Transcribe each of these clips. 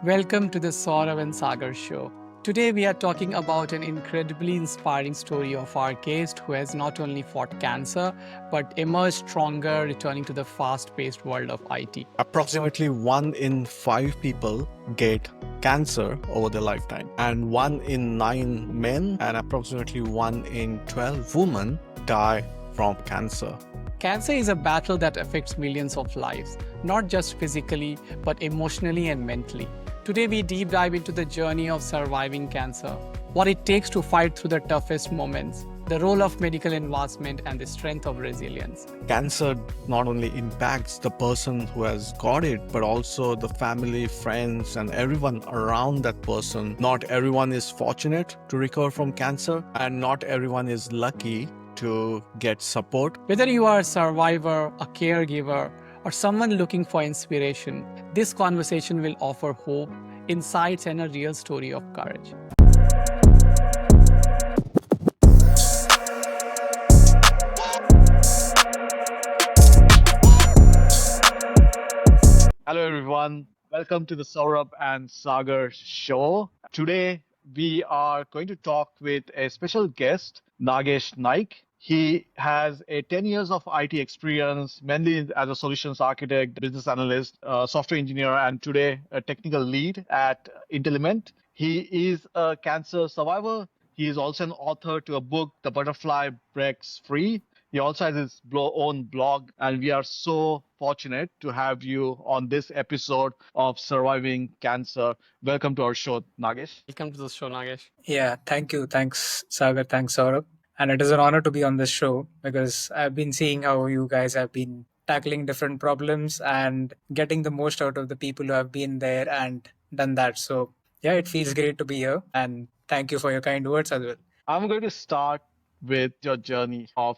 Welcome to the Saurabh Sagar Show. Today we are talking about an incredibly inspiring story of our guest who has not only fought cancer but emerged stronger, returning to the fast paced world of IT. Approximately 1 in 5 people get cancer over their lifetime, and 1 in 9 men and approximately 1 in 12 women die from cancer. Cancer is a battle that affects millions of lives, not just physically, but emotionally and mentally. Today, we deep dive into the journey of surviving cancer, what it takes to fight through the toughest moments, the role of medical advancement, and the strength of resilience. Cancer not only impacts the person who has got it, but also the family, friends, and everyone around that person. Not everyone is fortunate to recover from cancer, and not everyone is lucky to get support. Whether you are a survivor, a caregiver, or someone looking for inspiration, this conversation will offer hope, insights, and a real story of courage. Hello, everyone. Welcome to the Saurabh and Sagar Show. Today, we are going to talk with a special guest, Nagesh Naik. He has a 10 years of IT experience, mainly as a solutions architect, business analyst, software engineer, and today a technical lead at Intellement. He is a cancer survivor. He is also an author to a book, The Butterfly Breaks Free. He also has his own blog, and we are so fortunate to have you on this episode of Surviving Cancer. Welcome to our show, Nagesh. Welcome to the show, Nagesh. Yeah, thank you. Thanks, Sagar. Thanks, Saurabh. And it is an honor to be on this show because I've been seeing how you guys have been tackling different problems and getting the most out of the people who have been there and done that. So, yeah, it feels great to be here. And thank you for your kind words as well. I'm going to start with your journey of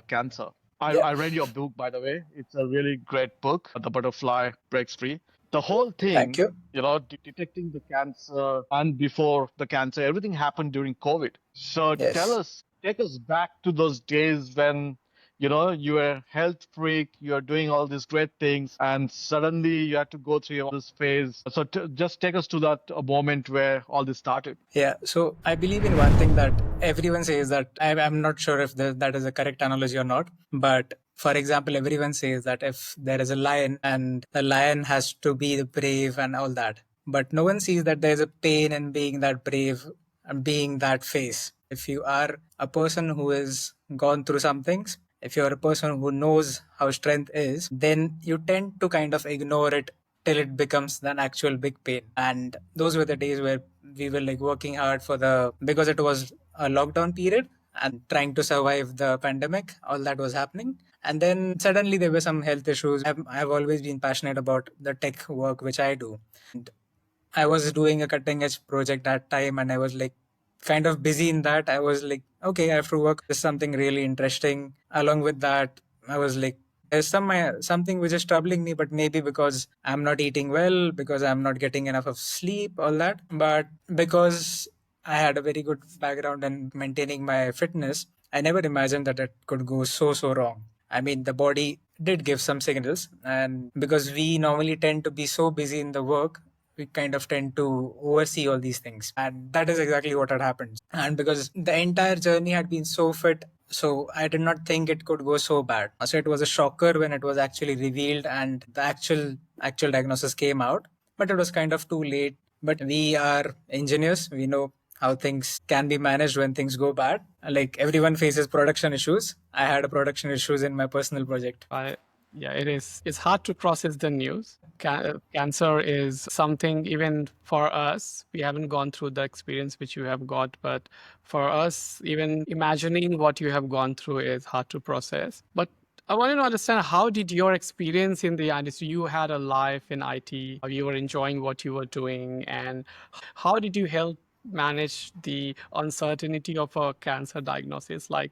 cancer. Yeah, I read your book, by the way. It's a really great book, The Butterfly Breaks Free. The whole thank thing, you. detecting the cancer and before the cancer, everything happened during COVID. So Yes. take us back to those days when, you were a health freak, you're doing all these great things, and suddenly you had to go through all this phase. So just take us to that moment where all this started. Yeah, so I believe in one thing that everyone says that I'm not sure if that is a correct analogy or not. But for example, everyone says that if there is a lion and the lion has to be the brave and all that, but no one sees that there's a pain in being that brave and being that face. If you are a person who has gone through some things, if you're a person who knows how strength is, then you tend to kind of ignore it till it becomes an actual big pain. And those were the days where we were like working hard for because it was a lockdown period and trying to survive the pandemic, all that was happening. And then suddenly there were some health issues. I've always been passionate about the tech work which I do. And I was doing a cutting edge project that time and I was like kind of busy in that. I was like, okay, I have to work on something really interesting. Along with that, I was like, there's something which is troubling me, but maybe because I'm not eating well, because I'm not getting enough of sleep, all that. But because I had a very good background in maintaining my fitness, I never imagined that it could go so wrong. I mean, the body did give some signals, and because we normally tend to be so busy in the work, we kind of tend to oversee all these things. And that is exactly what had happened. And because the entire journey had been so fit, so I did not think it could go so bad. So it was a shocker when it was actually revealed and the actual diagnosis came out. But it was kind of too late. But we are engineers. We know how things can be managed when things go bad. Like everyone faces production issues. I had a production issues in my personal project. Yeah, it is. It's hard to process the news. Cancer is something, even for us, we haven't gone through the experience which you have got, but for us, even imagining what you have gone through is hard to process. But I want to understand, how did your experience in the industry? You had a life in IT, you were enjoying what you were doing, and how did you help manage the uncertainty of a cancer diagnosis? Like,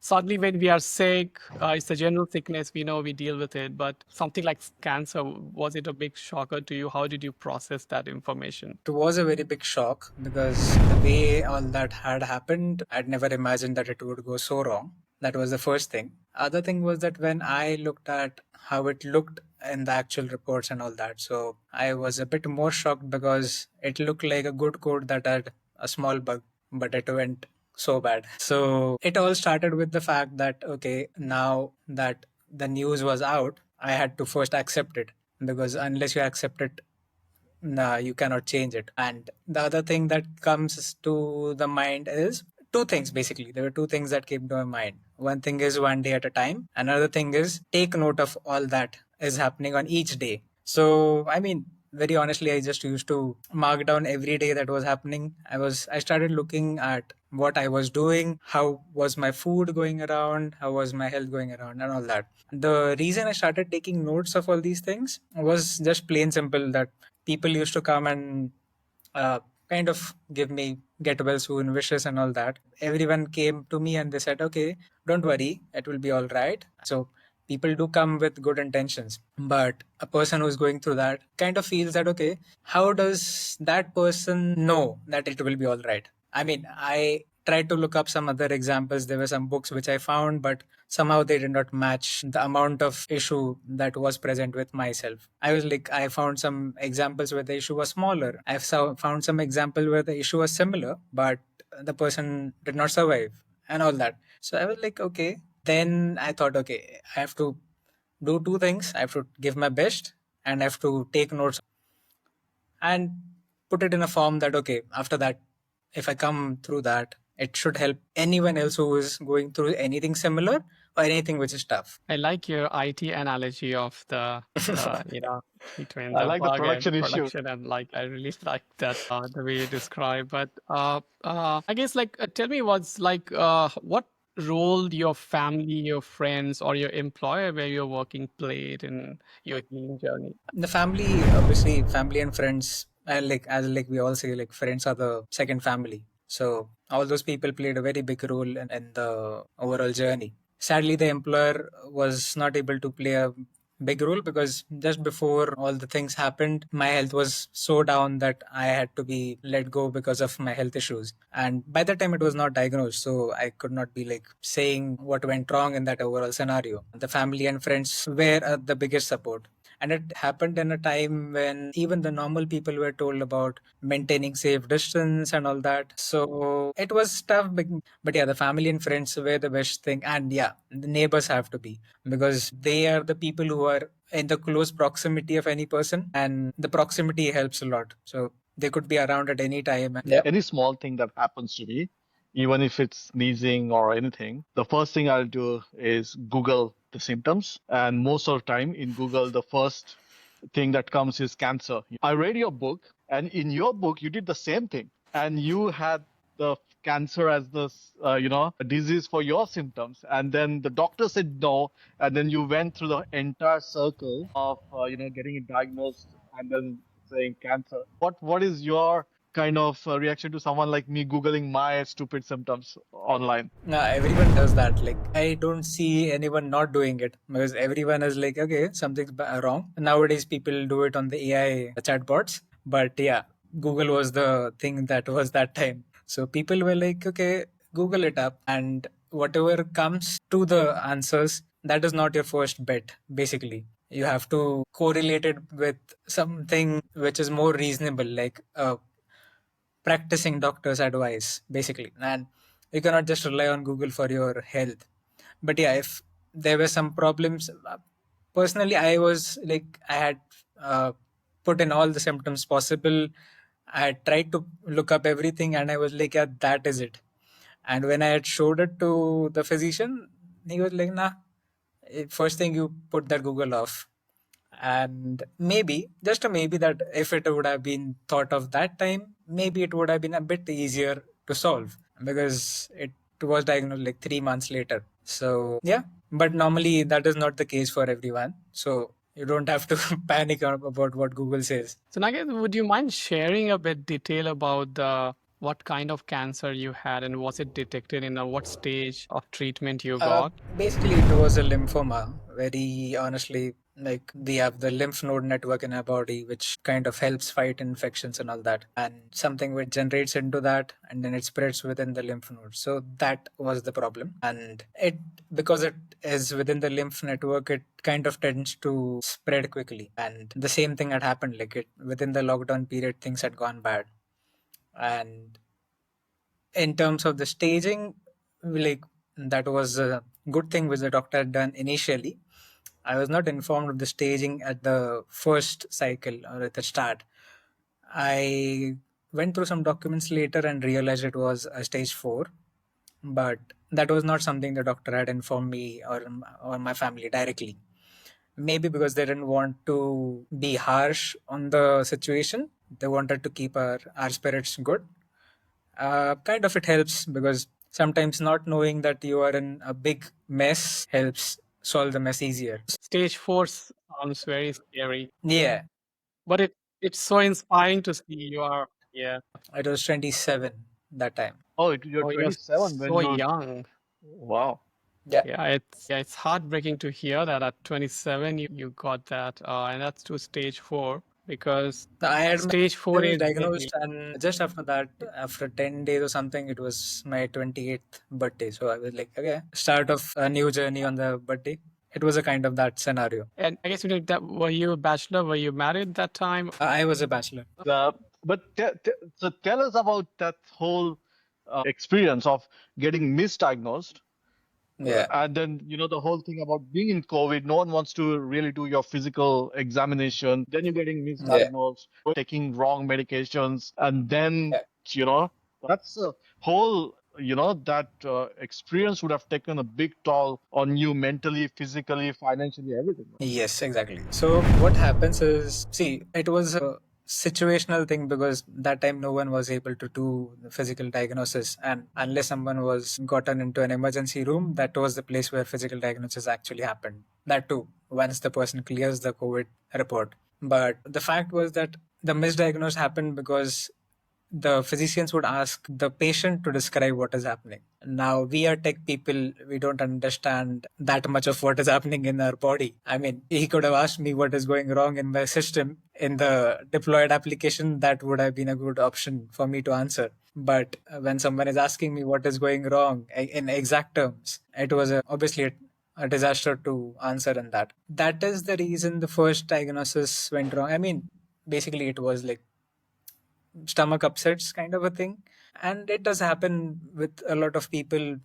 suddenly when we are sick, it's a general sickness, we know we deal with it, but something like cancer, was it a big shocker to you? How did you process that information? It was a very big shock because the way all that had happened, I'd never imagined that it would go so wrong. That was the first thing. Other thing was that when I looked at how it looked in the actual reports and all that, so I was a bit more shocked because it looked like a good code that had a small bug, but it went so bad. So it all started with the fact that, okay, now that the news was out, I had to first accept it, because unless you accept it, nah, you cannot change it. And the other thing that comes to the mind is two things. Basically, there were two things that came to my mind. One thing is one day at a time. Another thing is take note of all that is happening on each day. So, I mean, very honestly, I just used to mark down every day that was happening. I started looking at what I was doing, how was my food going around, how was my health going around, and all that. The reason I started taking notes of all these things was just plain simple that people used to come and uh, kind of give me get well soon wishes and all that. Everyone came to me and they said, okay, don't worry, it will be all right. So people do come with good intentions, but a person who's going through that kind of feels that, okay, how does that person know that it will be all right? I mean, I tried to look up some other examples. There were some books which I found, but somehow they did not match the amount of issue that was present with myself. I was like, I found some examples where the issue was smaller. Found some example where the issue was similar, but the person did not survive and all that. So I was like, okay. Then I thought, okay, I have to do two things. I have to give my best and I have to take notes and put it in a form that, okay, after that, if I come through that, it should help anyone else who is going through anything similar or anything which is tough. I like your IT analogy of the between I the like the bug and production issue. production, and like I really like that the way you describe. But I guess like tell me what's like what role your family, your friends, or your employer where you're working played in your healing journey? The family, obviously, family and friends, like as like we all say, like friends are the second family. So all those people played a very big role in the overall journey. Sadly, the employer was not able to play a big role because just before all the things happened, my health was so down that I had to be let go because of my health issues. And by that time, it was not diagnosed, so I could not be like saying what went wrong in that overall scenario. The family and friends were the biggest support, and it happened in a time when even the normal people were told about maintaining safe distance and all that. So it was tough, but yeah, the family and friends were the best thing. And yeah, the neighbors have to be, because they are the people who are in the close proximity of any person, and the proximity helps a lot. So they could be around at any time. Yeah. Any small thing that happens to me, even if it's sneezing or anything, the first thing I'll do is Google the symptoms. And most of the time in Google, the first thing that comes is cancer. I read your book, and in your book, you did the same thing. And you had the cancer as the disease for your symptoms, and then the doctor said no, and then you went through the entire circle of getting it diagnosed and then saying cancer. What is your kind of reaction to someone like me googling my stupid symptoms online? Everyone does that. Like, I don't see anyone not doing it because everyone is like, okay, something's wrong. Nowadays, people do it on the AI chatbots. But yeah, Google was the thing that was that time. So people were like, okay, Google it up, and whatever comes to the answers, that is not your first bet, basically. You have to correlate it with something which is more reasonable, like practicing doctor's advice, basically. And you cannot just rely on Google for your health. But yeah, if there were some problems, personally, I was like, I had uh, put in all the symptoms possible. I had tried to look up everything, and I was like, yeah, that is it. And when I had showed it to the physician, he was like, nah, first thing you put that Google off. And maybe, just a maybe, that if it would have been thought of that time, maybe it would have been a bit easier to solve, because it was diagnosed like 3 months later. So yeah, but normally that is not the case for everyone. So you don't have to panic about what Google says. So Nagesh, would you mind sharing a bit detail about the what kind of cancer you had and was it detected in what stage of treatment you got? Basically, it was a lymphoma. Very honestly, like we have the lymph node network in our body, which kind of helps fight infections and all that. And something which generates into that and then it spreads within the lymph node. So that was the problem. And it, because it is within the lymph network, it kind of tends to spread quickly. And the same thing had happened, like it within the lockdown period, things had gone bad. And in terms of the staging, like that was a good thing which the doctor had done initially. I was not informed of the staging at the first cycle or at the start. I went through some documents later and realized it was a stage 4, but that was not something the doctor had informed me or my family directly. Maybe because they didn't want to be harsh on the situation. They wanted to keep our spirits good. Kind of it helps because sometimes not knowing that you are in a big mess helps solve the mess easier. Stage 4 sounds very scary, Yeah, but it's so inspiring to see you are, yeah. it was 27 that time. Oh, you're Oh, you're 27 when so you. young. Wow. Yeah. Yeah, it's heartbreaking to hear that at 27 you got that, and that's to stage 4, because I had my stage 4 was is diagnosed, very, and just after that, after 10 days or something, it was my 28th birthday. So I was like, okay, start of a new journey on the birthday. It was a kind of that scenario. and I guess you know that, were you a bachelor? Were you married that time? I was a bachelor. But so tell us about that whole experience of getting misdiagnosed. Yeah. And then, the whole thing about being in COVID, no one wants to really do your physical examination. Then you're getting Yeah. misdiagnosed, taking wrong medications. And then, Yeah. you know, that's a whole, that experience would have taken a big toll on you mentally, physically, financially, everything. Yes, exactly. So what happens is, see, it was a situational thing because that time no one was able to do the physical diagnosis, and unless someone was gotten into an emergency room, that was the place where physical diagnosis actually happened. That too, once the person clears the COVID report. But the fact was that the misdiagnosis happened because the physicians would ask the patient to describe what is happening. Now, we are tech people, we don't understand that much of what is happening in our body. I mean, he could have asked me what is going wrong in my system in the deployed application. That would have been a good option for me to answer. But when someone is asking me what is going wrong in exact terms, it was obviously a disaster to answer in that. That is the reason the first diagnosis went wrong. I mean, basically, it was like stomach upsets kind of a thing, and it does happen with a lot of people.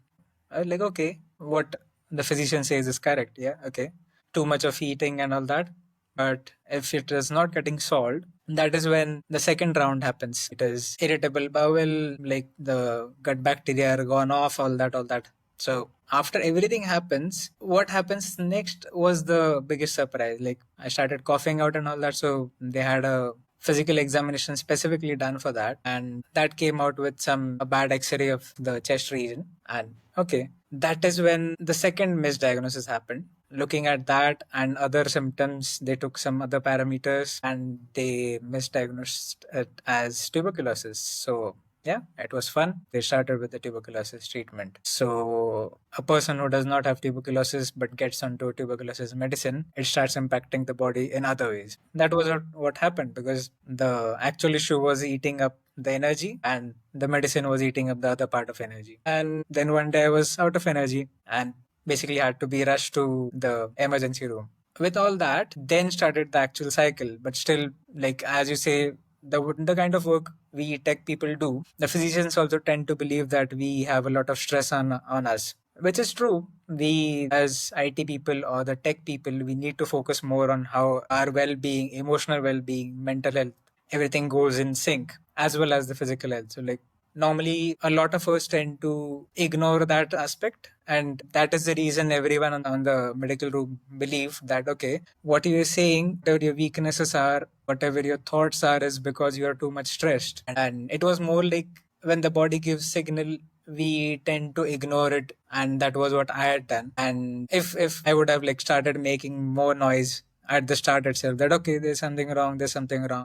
Like, okay, what the physician says is correct, yeah, okay, too much of eating and all that. But if it is not getting solved, that is when the second round happens. It is irritable bowel, like the gut bacteria are gone off, all that. So after everything happens, what happens next was the biggest surprise. Like, I started coughing out and all that, so they had a physical examination specifically done for that, and that came out with some a bad x-ray of the chest region. And okay, that is when the second misdiagnosis happened. Looking at that and other symptoms, they took some other parameters and they misdiagnosed it as tuberculosis. So yeah, it was fun. They started with the tuberculosis treatment. So a person who does not have tuberculosis but gets onto tuberculosis medicine, it starts impacting the body in other ways. That was what happened, because the actual issue was eating up the energy and the medicine was eating up the other part of energy. And then one day I was out of energy and basically had to be rushed to the emergency room. With all that, then started the actual cycle. But still, like as you say, the kind of work we tech people do, the physicians also tend to believe that we have a lot of stress on us, which is true. We, as IT people or the tech people, we need to focus more on how our well-being, emotional well-being, mental health, everything goes in sync, as well as the physical health. So like, normally a lot of us tend to ignore that aspect, and that is the reason everyone on the medical room believe that, okay, what you're saying, whatever your weaknesses are, whatever your thoughts are, is because you are too much stressed. And it was more like, when the body gives signal, we tend to ignore it, and that was what I had done. And if I would have like started making more noise at the start itself, that okay, there's something wrong,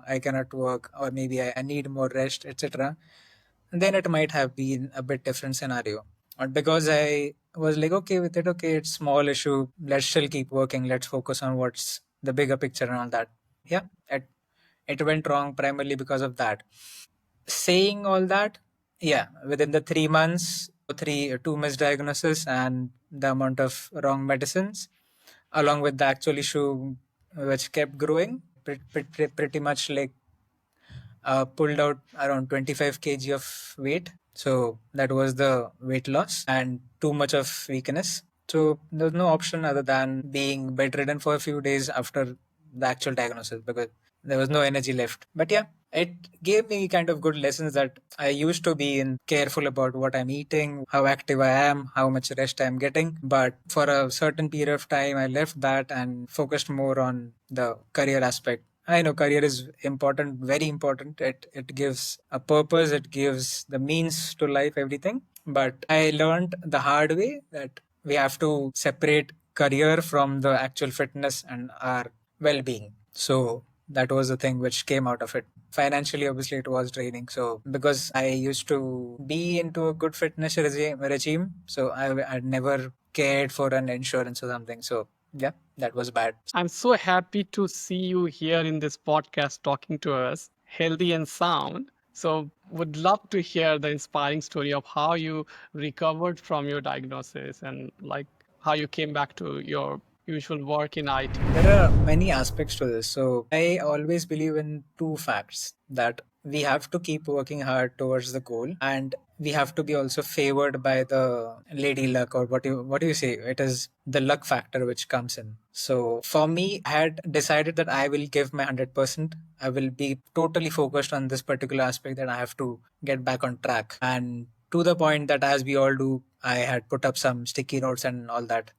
I cannot work, or maybe I need more rest, etc., then it might have been a bit different scenario. But because I was like okay with it, okay, it's small issue, let's still keep working, let's focus on what's the bigger picture and all that. Yeah, it went wrong primarily because of that. Saying all that, yeah, within the 3 months, two misdiagnoses and the amount of wrong medicines, along with the actual issue which kept growing, pretty much like pulled out around 25 kg of weight. So that was the weight loss and too much of weakness. So there was no option other than being bedridden for a few days after the actual diagnosis because there was no energy left. But yeah, it gave me kind of good lessons that I used to be in careful about what I'm eating, how active I am, how much rest I'm getting. But for a certain period of time, I left that and focused more on the career aspect. I know career is important, very important. It gives a purpose, it gives the means to life, everything. But I learned the hard way that we have to separate career from the actual fitness and our well-being. So that was the thing which came out of it. Financially, obviously, it was draining. So because I used to be into a good fitness regime, so I'd never cared for an insurance or something. So yeah, that was bad. I'm so happy to see you here in this podcast talking to us, healthy and sound. So, would love to hear the inspiring story of how you recovered from your diagnosis and like how you came back to your usual work in IT. There are many aspects to this. So I always believe in two facts that we have to keep working hard towards the goal and we have to be also favored by the lady luck or what do you say? It is the luck factor which comes in. So for me, I had decided that I will give my 100%. I will be totally focused on this particular aspect that I have to get back on track. And to the point that as we all do, I had put up some sticky notes and all that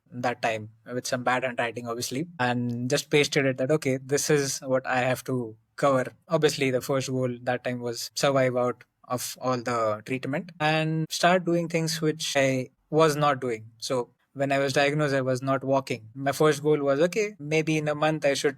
time with some bad handwriting obviously and just pasted it that okay, this is what I have to cover. Obviously the first goal that time was survive out of all the treatment and start doing things which I was not doing. So when I was diagnosed, I was not walking. My first goal was okay, maybe in a month I should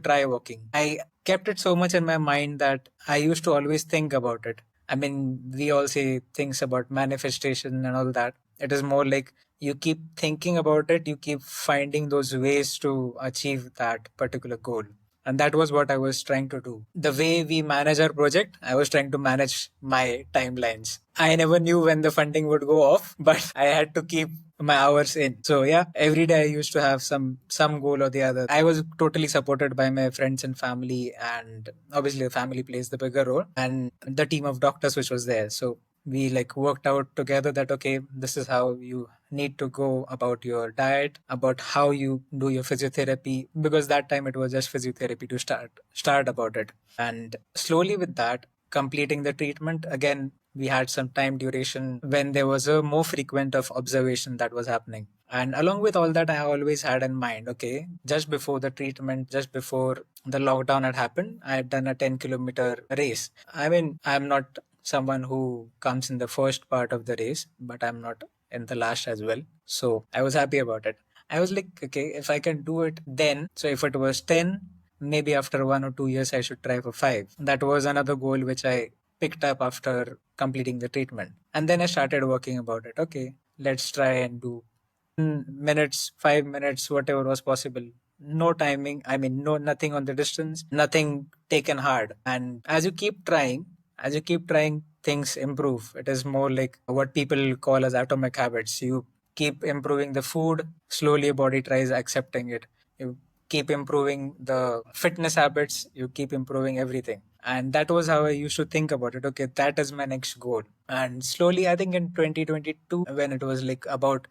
try walking. I kept it so much in my mind that I used to always think about it. I mean, we all say things about manifestation and all that. It is more like you keep thinking about it, you keep finding those ways to achieve that particular goal. And that was what I was trying to do. The way we manage our project, I was trying to manage my timelines. I never knew when the funding would go off, but I had to keep my hours in. So yeah, every day I used to have some goal or the other. I was totally supported by my friends and family, and obviously the family plays the bigger role, and the team of doctors which was there. So we like worked out together that okay, this is how you need to go about your diet, about how you do your physiotherapy, because that time it was just physiotherapy to start about it. And slowly with that, completing the treatment again, we had some time duration when there was a more frequent of observation that was happening. And along with all that, I always had in mind, okay, just before the treatment, just before the lockdown had happened, I had done a 10-kilometer race. I mean, I'm not someone who comes in the first part of the race, but I'm not in the last as well. So I was happy about it. I was like, okay, if I can do it then, so if it was 10, maybe after 1 or 2 years, I should try for 5. That was another goal which I picked up after completing the treatment. And then I started working about it. Okay, let's try and do 10 minutes, 5 minutes, whatever was possible. No timing, I mean, no, nothing on the distance, nothing taken hard. And as you keep trying, things improve. It is more like what people call as atomic habits. You keep improving the food, slowly your body tries accepting it. You keep improving the fitness habits, you keep improving everything. And that was how I used to think about it. Okay, that is my next goal. And slowly, I think in 2022, when it was like about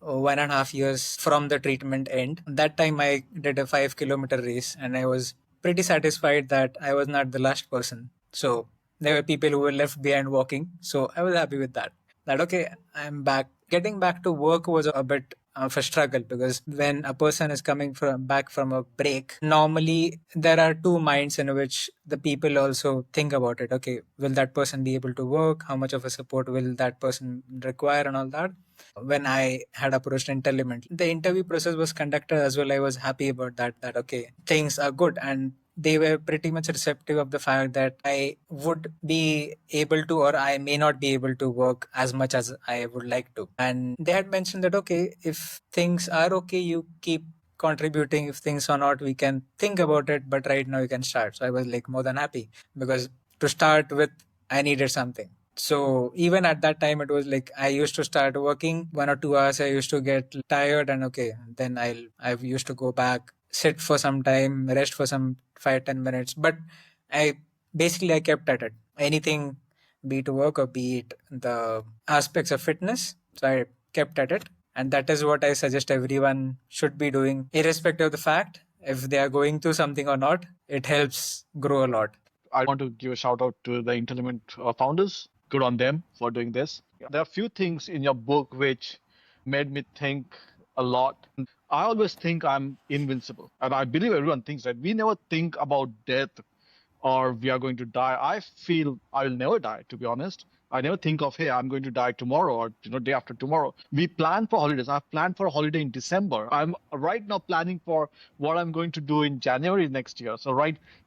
1.5 years from the treatment end. That time I did a 5-kilometer race and I was pretty satisfied that I was not the last person. So there were people who were left behind walking. So I was happy with that. That okay, I'm back. Getting back to work was a bit of a struggle because when a person is coming back from a break, normally there are two minds in which the people also think about it. Okay, will that person be able to work? How much of a support will that person require and all that? When I had approached Intellement, the interview process was conducted as well. I was happy about that. That okay, things are good, and they were pretty much receptive of the fact that I would be able to, or I may not be able to work as much as I would like to. And they had mentioned that okay, if things are okay, you keep contributing if things or not, we can think about it, but right now you can start. So I was like more than happy, because to start with, I needed something. So even at that time, it was like I used to start working 1 or 2 hours. I used to get tired, and okay, then I used to go back, sit for some time, rest for some 5-10 minutes. But I kept at it. Anything, be it work or be it the aspects of fitness. So I kept at it, and that is what I suggest everyone should be doing, irrespective of the fact if they are going through something or not. It helps grow a lot. I want to give a shout out to the Intelligent founders. Good on them for doing this. There are a few things in your book which made me think a lot. I always think I'm invincible, and I believe everyone thinks that. We never think about death or we are going to die. I feel I will never die, to be honest. I never think of, hey, I'm going to die tomorrow or day after tomorrow. We plan for holidays. I've planned for a holiday in December. I'm right now planning for what I'm going to do in January next year. So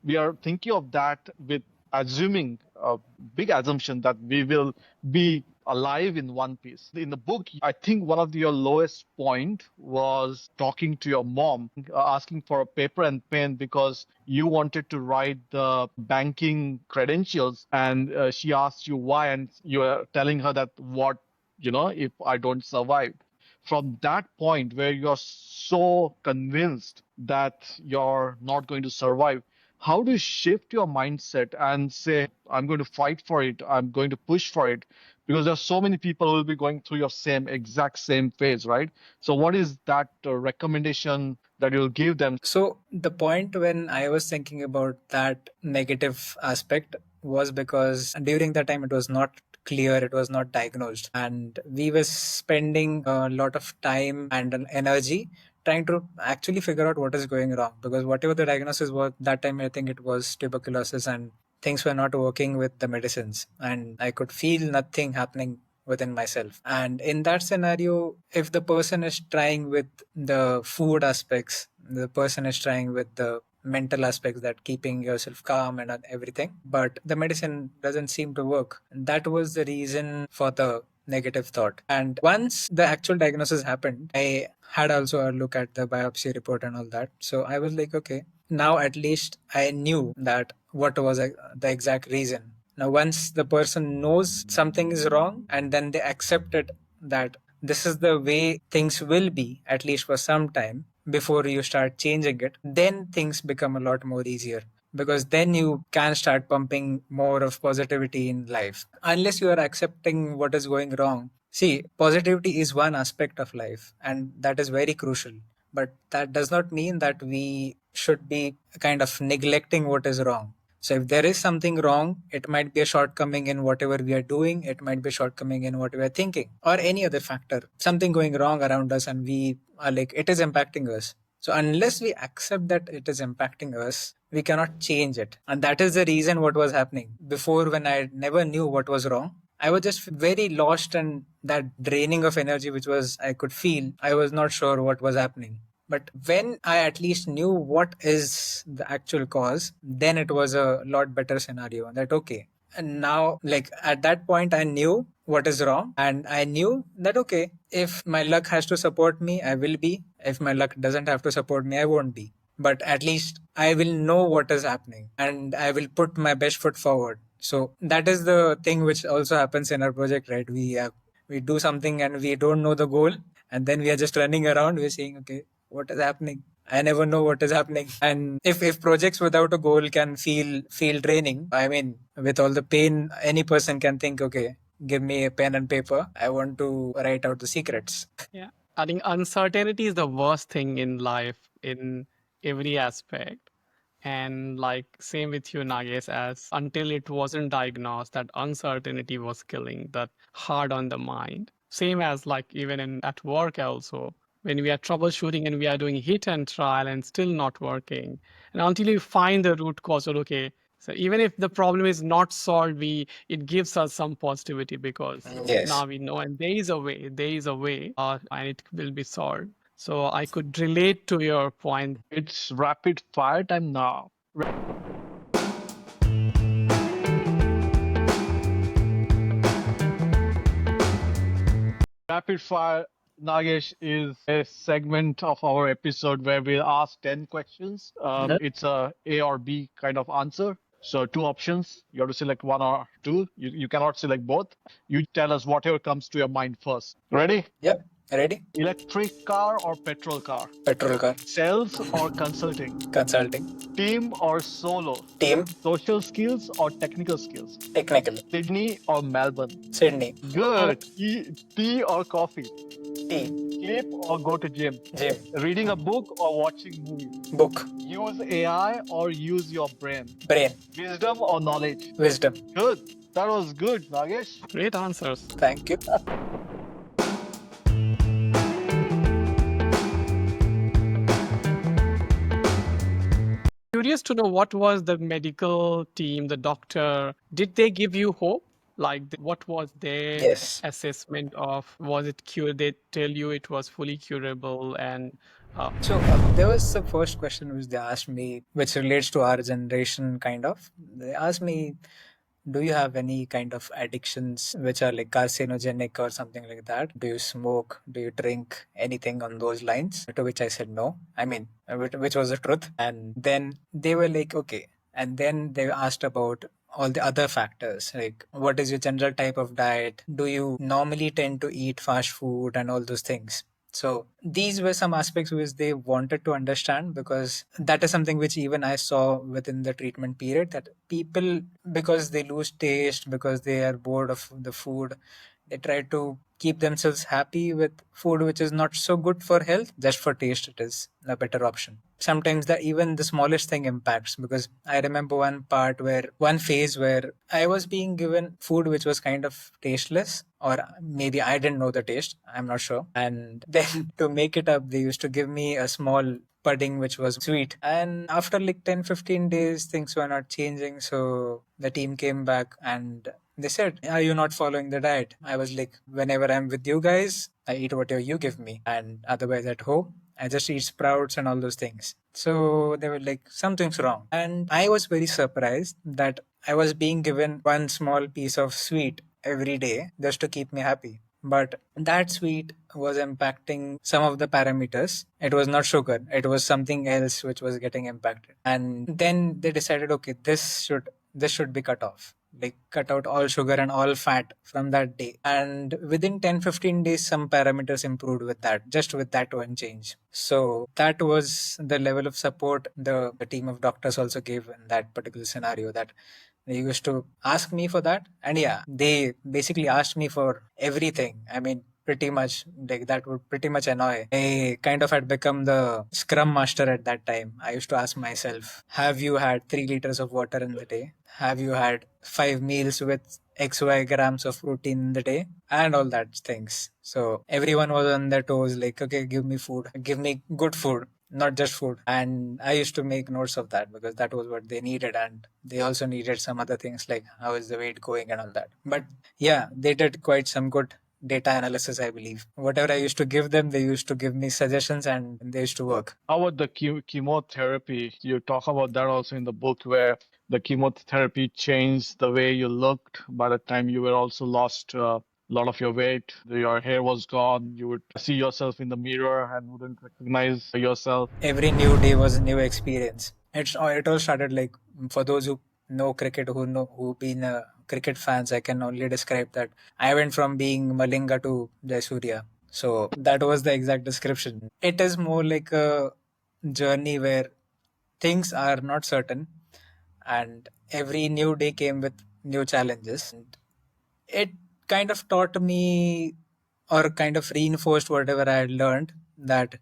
we are thinking of that with assuming a big assumption that we will be alive in one piece. In the book, I think one of your lowest point was talking to your mom, asking for a paper and pen because you wanted to write the banking credentials, and she asked you why, and you are telling her that if I don't survive. From that point where you're so convinced that you're not going to survive, how do you shift your mindset and say, I'm going to fight for it, I'm going to push for it? Because there's so many people who will be going through your exact same phase, right? So what is that recommendation that you'll give them? So the point when I was thinking about that negative aspect was because during that time it was not clear, it was not diagnosed, and we were spending a lot of time and energy trying to actually figure out what is going wrong, because whatever the diagnosis was that time, I think it was tuberculosis, and things were not working with the medicines, and I could feel nothing happening within myself. And in that scenario, if the person is trying with the food aspects, the person is trying with the mental aspects, that keeping yourself calm and everything, but the medicine doesn't seem to work, that was the reason for the negative thought. And once the actual diagnosis happened, I had also a look at the biopsy report and all that. So I was like, okay, now at least I knew that what was the exact reason. Now, once the person knows something is wrong and then they accept it, that this is the way things will be, at least for some time, before you start changing it, then things become a lot more easier, because then you can start pumping more of positivity in life. Unless you are accepting what is going wrong. See, positivity is one aspect of life, and that is very crucial. But that does not mean that we should be kind of neglecting what is wrong. So if there is something wrong, it might be a shortcoming in whatever we are doing, it might be a shortcoming in what we are thinking, or any other factor, something going wrong around us, and we are like, it is impacting us. So unless we accept that it is impacting us, we cannot change it. And that is the reason what was happening. Before, when I never knew what was wrong, I was just very lost, and that draining of energy which was I could feel, I was not sure what was happening. But when I at least knew what is the actual cause, then it was a lot better scenario. That okay. And now, like at that point, I knew what is wrong, and I knew that okay, if my luck has to support me, I will be. If my luck doesn't have to support me, I won't be. But at least I will know what is happening, and I will put my best foot forward. So that is the thing which also happens in our project, right? We do something and we don't know the goal, and then we are just running around. We're saying, okay, what is happening? I never know what is happening. And if projects without a goal can feel draining, I mean, with all the pain, any person can think, okay, give me a pen and paper. I want to write out the secrets. Yeah. I think uncertainty is the worst thing in life in every aspect. And like same with you, Nagesh, as until it wasn't diagnosed, that uncertainty was killing, that hard on the mind. Same as like even in at work also, when we are troubleshooting and we are doing hit and trial and still not working. And until you find the root cause, or okay, so even if the problem is not solved, it gives us some positivity because Yes. now we know and there is a way, and it will be solved. So I could relate to your point. It's rapid fire time now. Rapid fire Nagesh, is a segment of our episode where we'll ask 10 questions. It's a or B kind of answer. So two options. You have to select one or two. You cannot select both. You tell us whatever comes to your mind first. Ready? Yep. Ready? Electric car or petrol car? Petrol car. Sales or consulting? Consulting. Team or solo? Team. Social skills or technical skills? Technical. Sydney or Melbourne? Sydney. Good. Tea or coffee? Tea. Sleep or go to gym? Gym. Reading a book or watching movies? Book. Use AI or use your brain? Brain. Wisdom or knowledge? Wisdom. Good. That was good, Nagesh. Great answers. Thank you. Curious to know, what was the medical team, the doctor, did they give you hope? Like, what was their Yes. assessment of, was it cure? They tell you it was fully curable, and So there was the first question which they asked me, which relates to our generation kind of. They asked me, do you have any kind of addictions which are like carcinogenic or something like that? Do you smoke? Do you drink? Anything on those lines? To which I said no. I mean, which was the truth. And then they were like, okay. And then they asked about all the other factors, like what is your general type of diet? Do you normally tend to eat fast food and all those things? So these were some aspects which they wanted to understand, because that is something which even I saw within the treatment period, that people, because they lose taste, because they are bored of the food, they try to keep themselves happy with food which is not so good for health. Just for taste, it is a better option. Sometimes that even the smallest thing impacts, because I remember one phase where I was being given food which was kind of tasteless, or maybe I didn't know the taste, I'm not sure. And then to make it up, they used to give me a small pudding which was sweet. And after like 10-15 days, things were not changing. So the team came back and they said, are you not following the diet? I was like, whenever I'm with you guys, I eat whatever you give me. And otherwise at home, I just eat sprouts and all those things. So they were like, something's wrong. And I was very surprised that I was being given one small piece of sweet every day just to keep me happy. But that sweet was impacting some of the parameters. It was not sugar, it was something else which was getting impacted. And then they decided, okay, this should be cut off, like cut out all sugar and all fat from that day. And within 10-15 days, some parameters improved with that, just with that one change. So that was the level of support the team of doctors also gave in that particular scenario, that they used to ask me for that. And yeah, they basically asked me for everything. I mean, pretty much, like, that would pretty much annoy. I kind of had become the scrum master at that time. I used to ask myself, have you had 3 liters of water in the day? Have you had 5 meals with XY grams of protein in the day? And all that things. So everyone was on their toes, like, okay, give me food, give me good food, not just food. And I used to make notes of that, because that was what they needed. And they also needed some other things, like how is the weight going and all that. But yeah, they did quite some good data analysis, I believe. Whatever I used to give them, they used to give me suggestions and they used to work. How about the chemotherapy? You talk about that also in the book, where the chemotherapy changed the way you looked. By the time you were also lost a lot of your weight, your hair was gone. You would see yourself in the mirror and wouldn't recognize yourself. Every new day was a new experience. It all started, like, for those who know cricket, who've been cricket fans, I can only describe that I went from being Malinga to Jayasuriya. So that was the exact description. It is more like a journey where things are not certain, and every new day came with new challenges. And it kind of taught me, or kind of reinforced whatever I had learned, that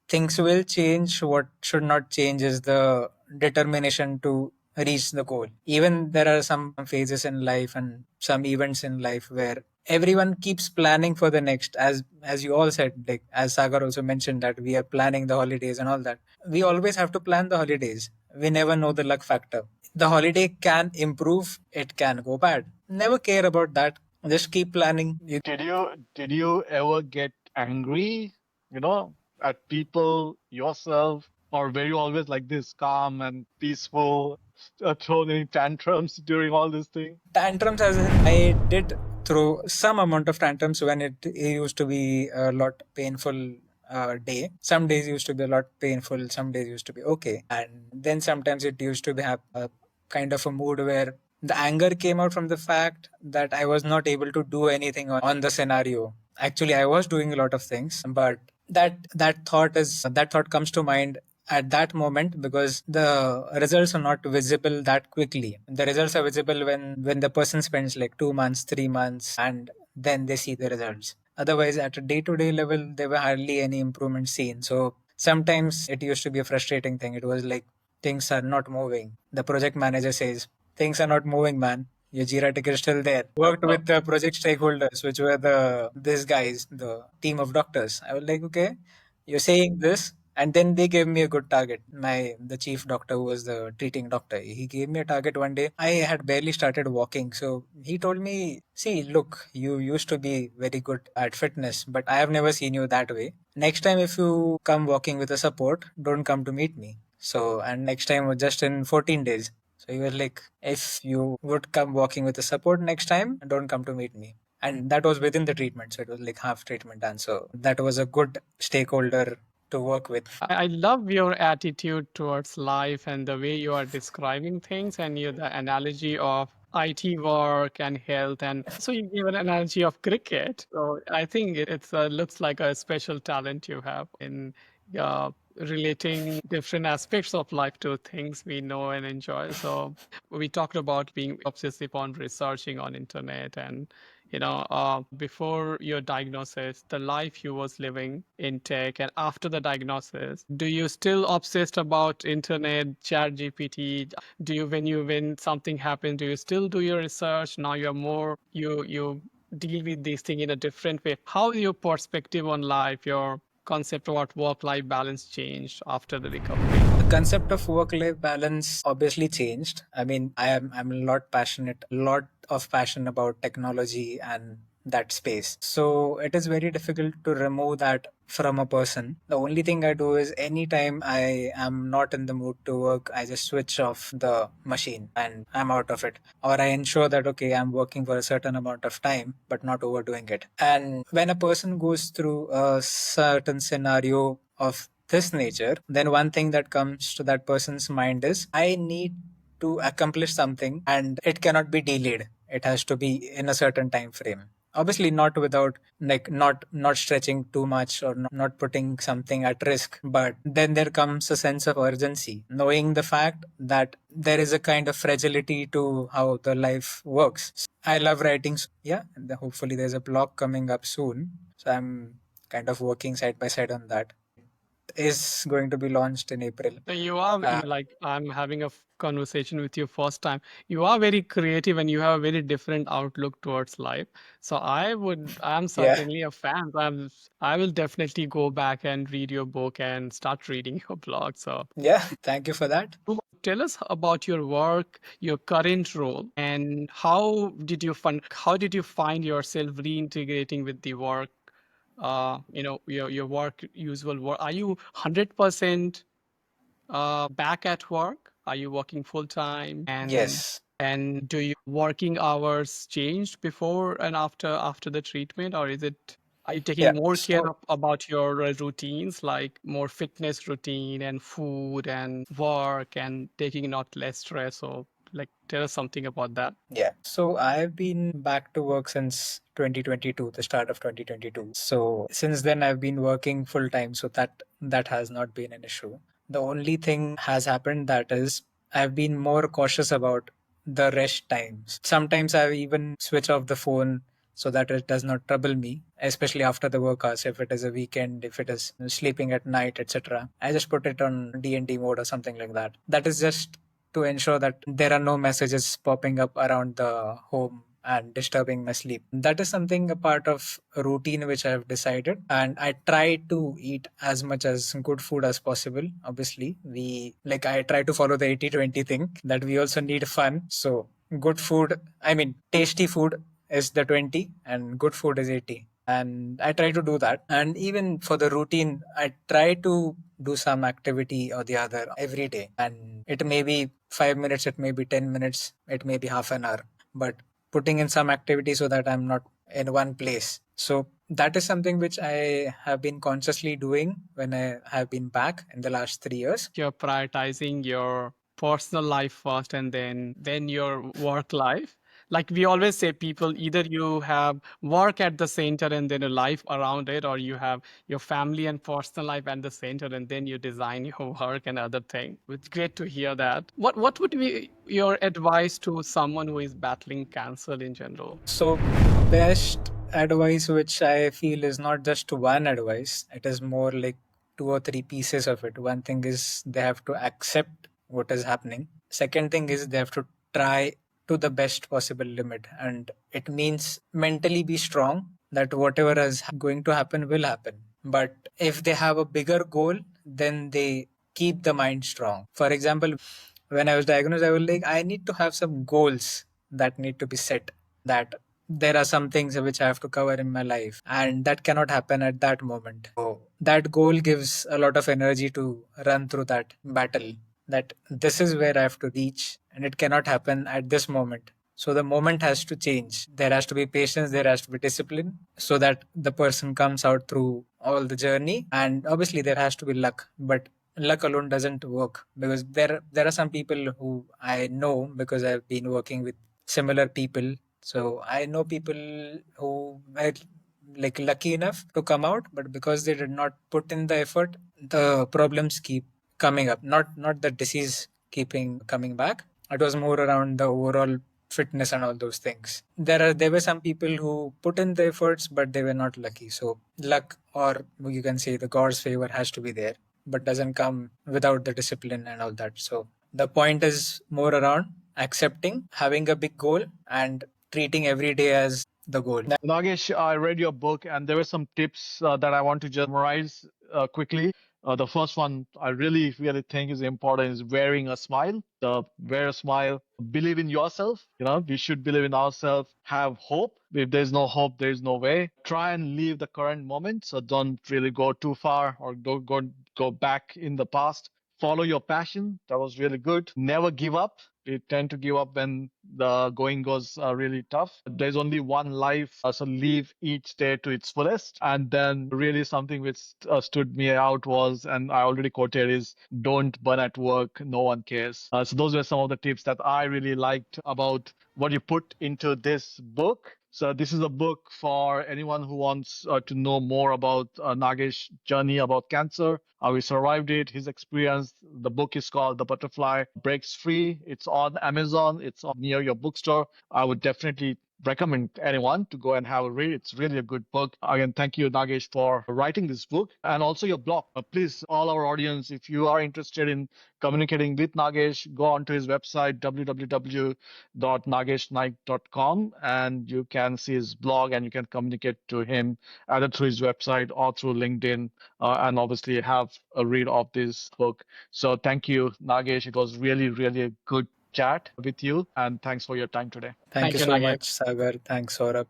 things will change. What should not change is the determination to reach the goal. Even there are some phases in life and some events in life where everyone keeps planning for the next, as you all said, like as Sagar also mentioned, that we are planning the holidays and all that. We always have to plan the holidays. We never know the luck factor. The holiday can improve, it can go bad. Never care about that. Just keep planning. Did you ever get angry, at people yourself, or were you always like this, calm and peaceful? thrown any tantrums during all this thing? Tantrums, as in, I did throw some amount of tantrums when it used to be a lot painful day. Some days used to be a lot painful, some days used to be okay. And then sometimes it used to be have a kind of a mood where the anger came out from the fact that I was not able to do anything on the scenario. Actually, I was doing a lot of things, but that thought comes to mind at that moment because the results are not visible that quickly. The results are visible when the person spends like 2 months, 3 months, and then they see the results. Otherwise, at a day-to-day level, there were hardly any improvement seen. So sometimes it used to be a frustrating thing. It was like things are not moving. The project manager says things are not moving, man. Your Jira ticket is still there. Worked with the project stakeholders, which were these guys, the team of doctors. I was like, okay, you're saying this, and then they gave me a good target. The chief doctor, who was the treating doctor, he gave me a target one day. I had barely started walking, so he told me, "See, look, you used to be very good at fitness, but I have never seen you that way. Next time, if you come walking with a support, don't come to meet me." So, and next time was just in 14 days. So he was like, if you would come walking with a support next time, don't come to meet me. And that was within the treatment. So it was like half treatment done. So that was a good stakeholder to work with. I love your attitude towards life and the way you are describing things and the analogy of IT work and health. And also you gave an analogy of cricket. So I think it looks like a special talent you have in relating different aspects of life to things we know and enjoy. So we talked about being obsessive on researching on internet and before your diagnosis, the life you was living in tech, and after the diagnosis, do you still obsessed about internet, chat GPT? Do you when something happens, do you still do your research? Now you're more you deal with these things in a different way. How your perspective on life, your concept about work-life balance changed after the recovery? The concept of work-life balance obviously changed. I mean, I'm a lot of passion about technology and that space. So it is very difficult to remove that from a person. The only thing I do is anytime I am not in the mood to work, I just switch off the machine and I'm out of it. Or I ensure that, okay, I'm working for a certain amount of time, but not overdoing it. And when a person goes through a certain scenario of this nature, then one thing that comes to that person's mind is, I need to accomplish something and it cannot be delayed. It has to be in a certain time frame. Obviously not without like not stretching too much or not putting something at risk, but then there comes a sense of urgency, knowing the fact that there is a kind of fragility to how the life works. I love writing. Yeah, and hopefully there's a blog coming up soon. So I'm kind of working side by side on that. Is going to be launched in April. So you are like I'm having a conversation with you first time. You are very creative and you have a very different outlook towards life. So I'm Yeah. certainly a fan. I will definitely go back and read your book and start reading your blog. So Yeah. Thank you for that. tell us about your work, your current role, and how did you find yourself reintegrating with the work? Your work, usual work. Are you 100% back at work? Are you working full time? Yes. And do your working hours changed before and after the treatment, or are you Yeah. taking more care So about your routines, like more fitness routine and food and work and taking not less stress? Or like tell us something about that. yeah. So I've been back to work since 2022, the start of 2022. So since then I've been working full time, so that has not been an issue. The only thing has happened that is I've been more cautious about the rest times. Sometimes I even switch off the phone so that it does not trouble me, especially after the work hours. If it is a weekend, if it is sleeping at night, etc., I just put it on D&D mode or something like that. That is just to ensure that there are no messages popping up around the home and disturbing my sleep. That is something a part of a routine which I have decided. And I try to eat as much as good food as possible. Obviously, I try to follow the 80-20 thing that we also need fun. So good food, I mean, tasty food is the 20 and good food is 80. And I try to do that. And even for the routine, I try to do some activity or the other every day. And it may be 5 minutes, it may be 10 minutes, it may be half an hour. But putting in some activity so that I'm not in one place. So that is something which I have been consciously doing when I have been back in the last 3 years. You're prioritizing your personal life first and then your work life. Like we always say, people, either you have work at the center and then a life around it, or you have your family and personal life at the center and then you design your work and other thing. It's great to hear that. What would be your advice to someone who is battling cancer in general? So, best advice, which I feel is not just one advice, it is more like two or three pieces of it. One thing is they have to accept what is happening. Second thing is they have to try to the best possible limit. And it means mentally be strong that whatever is going to happen will happen. But if they have a bigger goal, then they keep the mind strong. For example, when I was diagnosed, I was like, I need to have some goals that need to be set, that there are some things which I have to cover in my life, and that cannot happen at that moment. So that goal gives a lot of energy to run through that battle. That this is where I have to reach, and it cannot happen at this moment. So the moment has to change. There has to be patience, there has to be discipline, so that the person comes out through all the journey. And obviously, there has to be luck, but luck alone doesn't work, because there are some people who I know because I've been working with similar people. So I know people who were like lucky enough to come out, but because they did not put in the effort, the problems keep coming up. Not the disease keeping coming back. It was more around the overall fitness and all those things. There were some people who put in the efforts, but they were not lucky. So luck, or you can say the God's favor, has to be there, but doesn't come without the discipline and all that. So the point is more around accepting, having a big goal, and treating every day as the goal. Nagesh, I read your book, and there were some tips that I want to just summarize quickly. The first one I really, really think is important is wearing a smile. Wear a smile. Believe in yourself. We should believe in ourselves. Have hope. If there's no hope, there's no way. Try and live the current moment. So don't really go too far or don't go back in the past. Follow your passion. That was really good. Never give up. We tend to give up when the going goes really tough. There's only one life, so live each day to its fullest. And then, really, something which stood me out was, and I already quoted, is don't burn at work. No one cares. So, those were some of the tips that I really liked about what you put into this book. So this is a book for anyone who wants to know more about Nagesh's journey about cancer, how he survived it, his experience. The book is called The Butterfly Breaks Free. It's on Amazon. It's near your bookstore. I would definitely recommend anyone to go and have a read. It's really a good book. Again, thank you, Nagesh, for writing this book and also your blog. Please, all our audience, if you are interested in communicating with Nagesh, go onto his website, www.nageshnaik.com, and you can see his blog and you can communicate to him either through his website or through LinkedIn, and obviously have a read of this book. So thank you, Nagesh. It was really, really a good chat with you, and thanks for your time today. Thank Thank you you, so Nagesh. much, Sagar. Thanks, Saurabh.